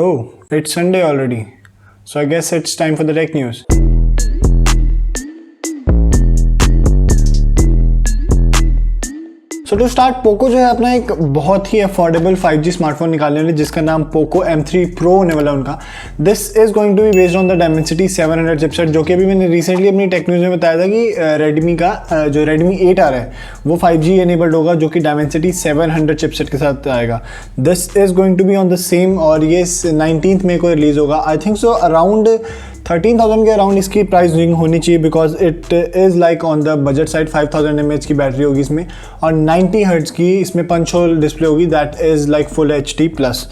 Oh, it's Sunday already. So I guess it's time for the tech news. So to start, Poco जो है अपना एक बहुत ही affordable 5G smartphone निकालने वाले जिसका नाम पोको M3 Pro होने वाला है उनका. This is going to be based on the Dimensity 700 chipset, जो कि अभी मैंने रिसेंटली अपनी टेक न्यूज़ में बताया था कि रेडमी का जो रेडमी 8 आ रहा है वो 5G एनेबल्ड होगा, जो कि डायमेंसिटी 700 चिपसेट के साथ आएगा. This is going to be on the same, और ये 19 मई को रिलीज होगा. आई थिंक सो अराउंड 13,000 के अराउंड इसकी प्राइस रिंग होनी चाहिए, because it is like on the budget side. 5000 mAh की बैटरी होगी इसमें, और 90 हर्ट्ज की इसमें पंच होल डिस्प्ले होगी, that is like full HD plus.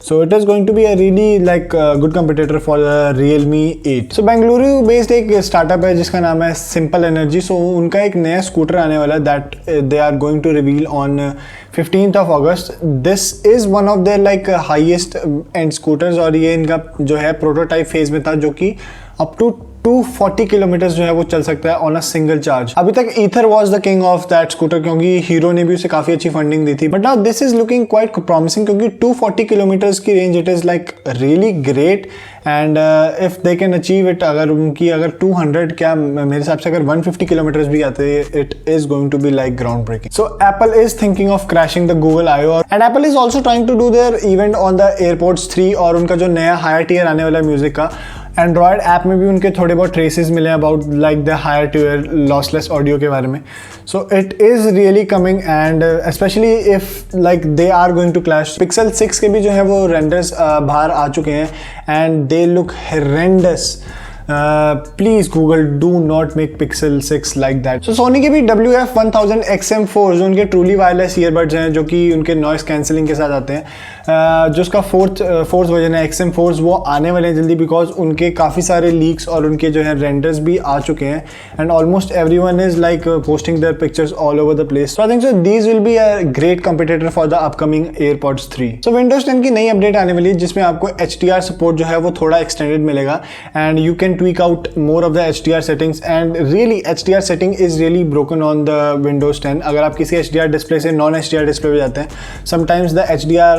So it is going to be a really like good competitor for Realme 8. So Bengaluru based एक startup है जिसका नाम है सिंपल एनर्जी. सो उनका एक नया स्कूटर आने वाला है that they are going to reveal on 15th of August. This is one of their like highest and scooters, और ये इनका जो है प्रोटोटाइप फेज में था, जो कि अप टू 240 किलोमीटर्स जो है वो चल सकता है ऑन अ सिंगल चार्ज. अभी तक ether was the king of that scooter, क्योंकि हीरो ने भी उसे काफी अच्छी फंडिंग दी थी. But now this is looking quite promising, क्योंकि 240 किलोमीटर्स की range it is like really great. And if they can achieve it, अगर 200 क्या मेरे हिसाब से अगर 150 किलोमीटर्स भी आते हैं, it is going to be like ground breaking. So Apple is thinking of crashing the Google I/O, and Apple is also trying to do their event on the AirPods 3, और उनका जो नया हायर टियर आने वाला है music का. Android app में भी उनके थोड़े बहुत ट्रेसेस मिले हैं about like the higher tier lossless audio के बारे में. So it is really coming, and specially if like they are going to clash. Pixel 6 के भी जो है वो रेंडर्स बाहर आ चुके हैं, and they look horrendous. Please Google, do not make Pixel 6 like that. So Sony के भी WF-1000 XM4 जो उनके ट्रूली वायरलेस ईयरबड्स हैं, जो कि उनके नॉइस कैंसिलिंग के साथ आते हैं, जो उसका फोर्थ वर्जन है XM4, वो आने वाले हैं जल्दी, बिकॉज उनके काफ़ी सारे लीक्स और उनके जो है रेंडर्स भी आ चुके हैं, and almost everyone is like posting their pictures all over the place. So I think so these will be a great competitor for the upcoming AirPods 3. So Windows 10 की नई अपडेट आने वाली है, जिसमें आपको HDR सपोर्ट जो है वो थोड़ा एक्सटेंडेड मिलेगा, and you can tweak out more of the HDR settings. And really HDR setting is really broken on the Windows 10. अगर आप किसी HDR डिस्प्ले से नॉन HDR डिस्प्ले पे जाते हैं, sometimes the HDR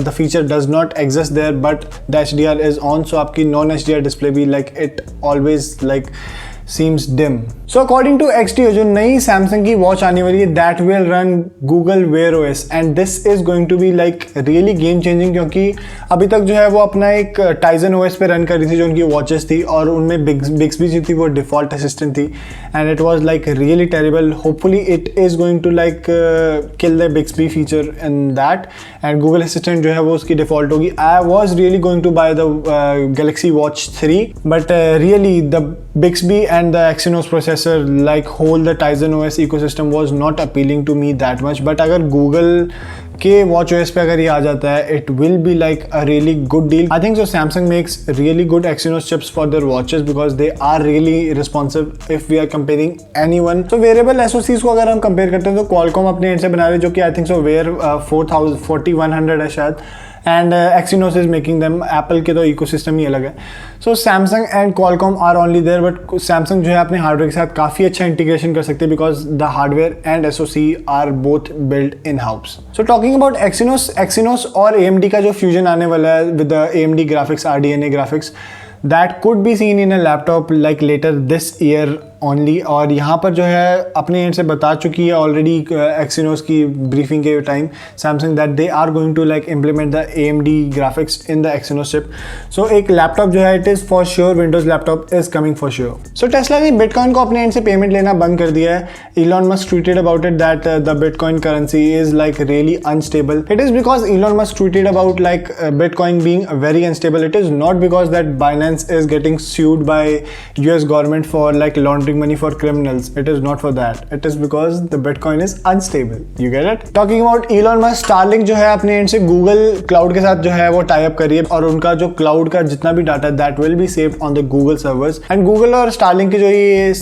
the feature does not exist there, but the HDR is on. So आपकी non HDR display भी like it always like seems dim. So according to XTO, जो नई Samsung की watch आने वाली है, that will run Google Wear OS, and this is going to be like really game changing, क्योंकि अभी तक जो है वो अपना एक Tizen OS पे रन कर रही थी जो उनकी वॉचेस थी, और उनमें Bixby जो थी वो डिफॉल्ट असिस्टेंट थी, and it was like really terrible. Hopefully it is going to like kill the Bixby feature in that, and Google Assistant जो है वो उसकी डिफॉल्ट होगी. I was really going to buy the Galaxy Watch 3, but really the Bixby and the Exynos processor, like whole the Tizen OS ecosystem was not appealing to me that much. But अगर Google के Watch OS पे अगर ये आ जाता है, it will be like a really good deal. I think so Samsung makes really good Exynos chips for their watches, because they are really responsive if we are comparing anyone. So wearable SoCs को अगर हम compare करते हैं तो Qualcomm अपने end से बना रहे हैं, जो कि I think so Wear 4100 है शायद, and Exynos is making them. Apple के तो इकोसिस्टम ही अलग है. So Samsung and Qualcomm are only there, but Samsung जो है अपने हार्डवेयर के साथ काफ़ी अच्छा इंटीग्रेशन कर सकते हैं, because the hardware and SoC are both built in house. So talking about Exynos और AMD का जो फ्यूजन आने वाला है with the AMD graphics, RDNA graphics, that could be seen in a laptop like later this year only. और यहाँ पर जो है अपने एंड से बता चुकी है ऑलरेडी Exynos की ब्रीफिंग के time Samsung that they are going to like implement the AMD graphics in the Exynos chip. So एक लैपटॉप जो है it is for sure, Windows laptop is coming for sure. So Tesla ने Bitcoin को अपने and से payment लेना बंद कर दिया है. Elon Musk tweeted about it that the Bitcoin currency is like really unstable. It is because Elon Musk tweeted about like Bitcoin being very unstable. It is not because that Binance is getting sued by US government for like laundering money for criminals. It is not for that. It is because the Bitcoin is unstable. You get it? Talking about Elon Musk, Starlink जो है अपने and से Google Cloud के साथ जो है वो tie up कर रही है, और उनका जो क्लाउड का जितना भी data that will be saved on the Google servers. And Google और Starlink की जो ये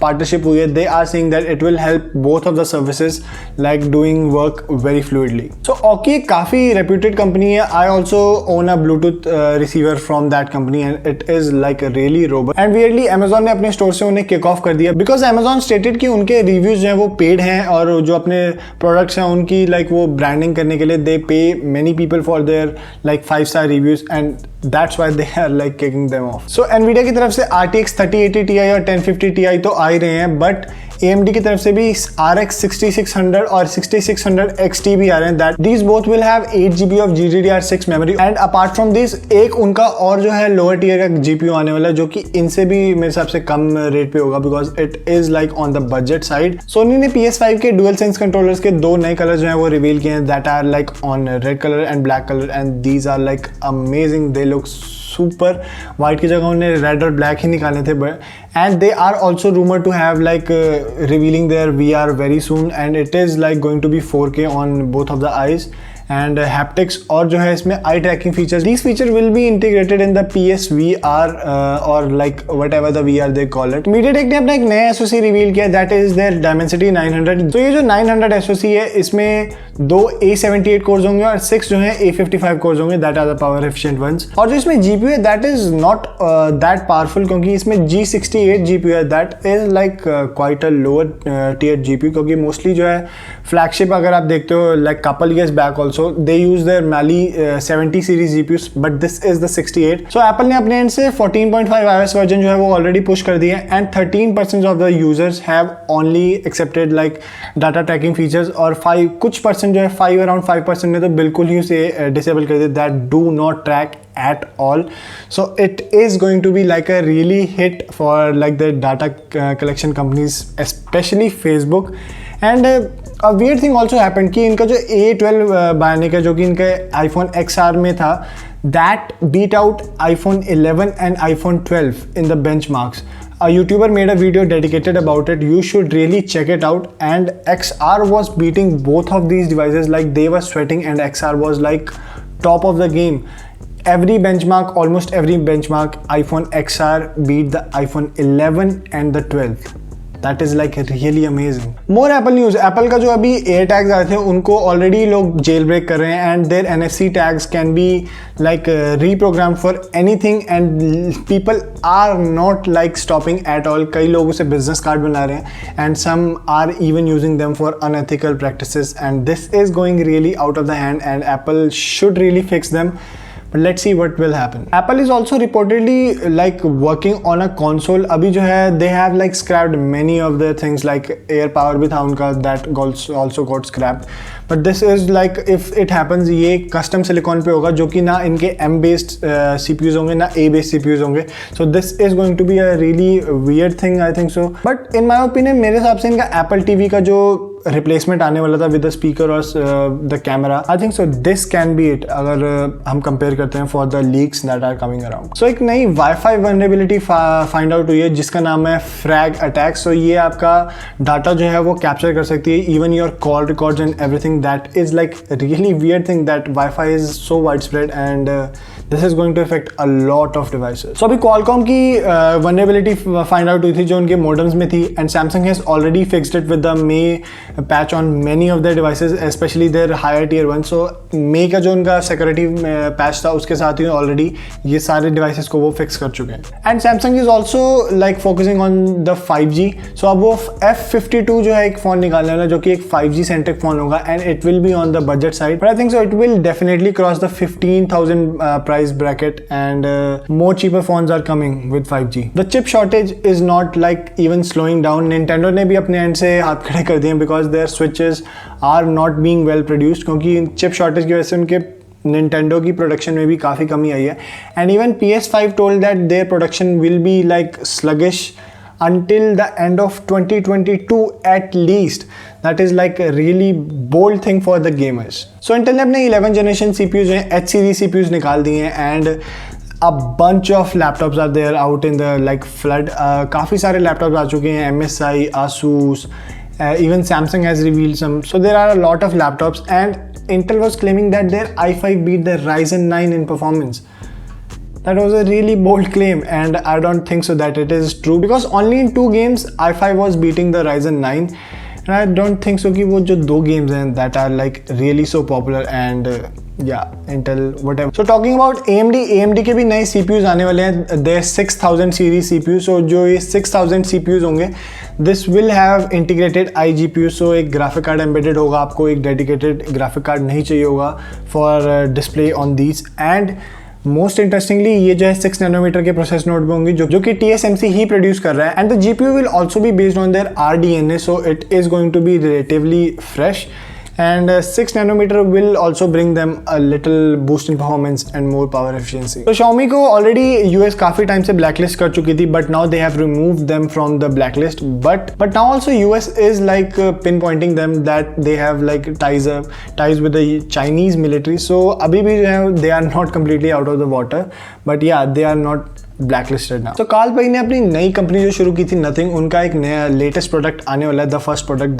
पार्टनरशिप हुई है, they are saying that it will help both of the services like doing work very fluidly. So Oki काफी reputed company है. I also own a Bluetooth receiver from that company, and it is like really robust. And weirdly Amazon ने अपने store से उन्हें kick off कर दिया, because Amazon stated कि उनके रिव्यूज जो हैं वो पेड हैं और जो अपने प्रोडक्ट्स हैं उनकी लाइक वो ब्रांडिंग करने के लिए दे पे many people for their like 5-star reviews and that's why they are like kicking them off. So Nvidia की तरफ से RTX 3080 Ti और 1050 Ti तो आ ही रहे हैं, बट AMD की तरफ से भी RX 6600 और 6600 XT भी आ रहे हैं. That these both will have 8 GB of GDDR6 memory and apart from this एक उनका और जो है लोअर टीयर का GPU आने वाला है जो कि इनसे भी मेरे हिसाब से कम रेट पे होगा, because it is like on the budget side. Sony ने PS5 के डुअल सेंस कंट्रोलर्स के 2 नए कलर जो है वो रिवील किए हैं, that are like on red colour and black colour and these are like amazing. They look super. White की जगह उन्हें रेड और ब्लैक ही निकाले थे, and they are also rumour to have like revealing their VR very soon and it is like going to be 4K on both of the eyes and haptics. और जो है इसमें eye tracking features, these feature will be integrated in the PSVR और like what ever the VR they call it. MediaTek ने अपना एक नया SoC reveal किया, दैट इज देयर Dimensity 900. तो ये जो 900 SoC है इसमें 2 A78 कोर्स होंगे और 6 जो है A55 कोर्स होंगे, that are the power efficient ones. और जो इसमें GPU है that is not that powerful, क्योंकि इसमें G68 GPU है, that is like quite a lower tier GPU, क्योंकि मोस्टली जो है फ्लैगशिप अगर आप देखते हो like couple years back also they use their Mali 70 series GPUs, but this is the 68. So Apple ने अपने एंड से 14.5 iOS वर्जन जो है वो ऑलरेडी पुश कर दिया है and 13% of the users have only accepted like data tracking features और कुछ परसेंट जो है अराउंड 5% ने तो बिल्कुल ही उसे डिसेबल कर दिया, that do not track at all. So it is going to be like a really hit for like the data collection companies, especially Facebook. And a weird thing also happened कि इनका जो A12 Bionic है जो कि इनके iPhone XR में था, that beat out iPhone 11 and iPhone 12 in the benchmarks. A YouTuber made a video dedicated about it. You should really check it out. And XR was beating both of these devices, like they were sweating and XR was like top of the game. Every benchmark, almost every benchmark, iPhone XR beat the iPhone 11 and the 12. That is like really amazing. More Apple news. Apple का जो अभी AirTags आए थे उनको already लोग jailbreak कर रहे हैं and their NFC tags can be like reprogrammed for anything and people are not like stopping at all. कई लोग उसे business card बना रहे हैं and some are even using them for unethical practices and this is going really out of the hand and Apple should really fix them. But let's see what will happen. Apple is also reportedly like working on a console. अभी जो है they have like scrapped many of the things like air power भी था उनका, that also got scrapped. But this is like if it happens ये custom silicon पे होगा जो कि ना इनके M based CPUs होंगे ना A based CPUs होंगे. So this is going to be a really weird thing, I think so. But in my opinion मेरे हिसाब से इनका Apple TV का जो रिप्लेसमेंट आने वाला था विद द स्पीकर और the camera, I think so this can be it अगर हम कंपेयर करते हैं for the leaks that are coming around. So एक नई वाईफाई वल्नरेबिलिटी फाइंड आउट हुई है जिसका नाम है फ्रैग अटैक. सो ये आपका डाटा जो है वो कैप्चर कर सकती है, even your call records and everything. That is like really weird thing that wifi is so wide spread and this is going to affect a lot of devices. So अभी Qualcomm की vulnerability find out हुई थी जो उनके modems में थी and Samsung has already fixed it with the May patch on many of their devices, especially their higher tier ones. So May का जो उनका security patch था उसके साथ ही already ये सारे devices को वो fix कर चुके हैं. And Samsung is also like focusing on the 5G. So अब वो F52 जो है एक फ़ोन निकालने वाला जो कि एक 5G centric फ़ोन होगा and it will be on the budget side. But I think so it will definitely cross the 15,000 price bracket and more cheaper phones are coming with 5G. The chip shortage is not like even slowing down. Nintendo ने भी अपने end से हाथ खड़े कर दिए because their switches are not being well produced, क्योंकि chip shortage की वजह से उनके Nintendo की प्रोडक्शन में भी काफ़ी कमी आई है. And even PS5 told that their production will be like sluggish until the end of 2022 at least. That is like a really bold thing for the gamers. So Intel ने अपने 11th generation CPUs जो हैं H series CPUs निकाल दिए हैं and a bunch of laptops are there out in the like flood. काफ़ी सारे laptops आ चुके हैं, MSI, Asus, even Samsung has revealed some. So there are a lot of laptops and Intel was claiming that their i5 beat the Ryzen 9 in performance. That was a really bold claim and I don't think so that it is true because only in 2 games i5 was beating the Ryzen 9 and I don't think so कि वो जो 2 games हैं that are like really so popular and Intel whatever. So talking about AMD के भी नए CPUs आने वाले हैं. Their 6000 series CPU. So जो ये 6000 CPUs होंगे, this will have integrated iGPU. So एक graphic card embedded होगा, आपको एक dedicated graphic card नहीं चाहिए होगा for display on these. And most interestingly ये जो है 6 नैनोमीटर के प्रोसेस नोड पे होंगी जो कि TSMC ही प्रोड्यूस कर रहा है. And the GPU will also be based on their RDNA, so it is going to be relatively fresh. And 6 nanometer will also bring them a little boost in performance and more power efficiency. So Xiaomi को already US काफी time से blacklist कर चुकी थी, but now they have removed them from the blacklist. But now also US is like pinpointing them that they have like ties with the Chinese military. So अभी भी जो है they are not completely out of the water, but yeah they are not blacklisted now. So Carl भाई ने अपनी नई company जो शुरू की थी नथिंग, उनका एक नया लेटेस्ट प्रोडक्ट आने वाला है, the first product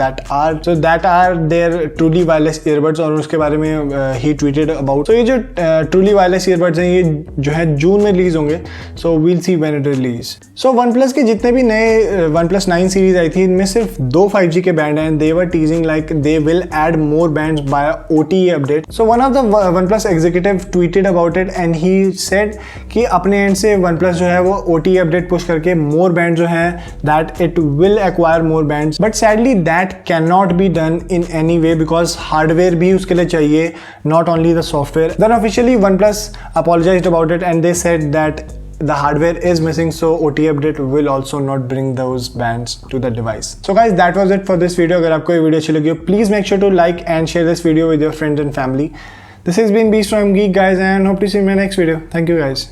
that are their truly wireless earbuds, और उसके बारे में ही ट्वीटेड अबाउट. तो ये जो ट्रूली वायरलेस ईयरबड्स हैं ये जो है जून में रिलीज होंगे. So we'll see when it release. So OnePlus के जितने भी नए OnePlus 9 सीरीज आई थी, इनमें सिर्फ 2 5G के बैंड हैं. They were teasing like they will add more bands by OTA update. So one of the OnePlus executive tweeted about it and he said कि अपने एंड से OnePlus जो है वो OTA अपडेट पुश करके मोर band जो है that it will acquire more bands. But sadly that can not be done in any way because hardware भी उसके लिए चाहिए, not only the software. Then officially OnePlus apologized about it and they said that the hardware is missing, so OTA update will also not bring those bands to the device. So guys, that was it for this video. अगर आपको ये video अच्छी लगी हो, please make sure to like and share this video with your friends and family. This has been Beast from Geek guys and hope to see you in my next video. Thank you guys.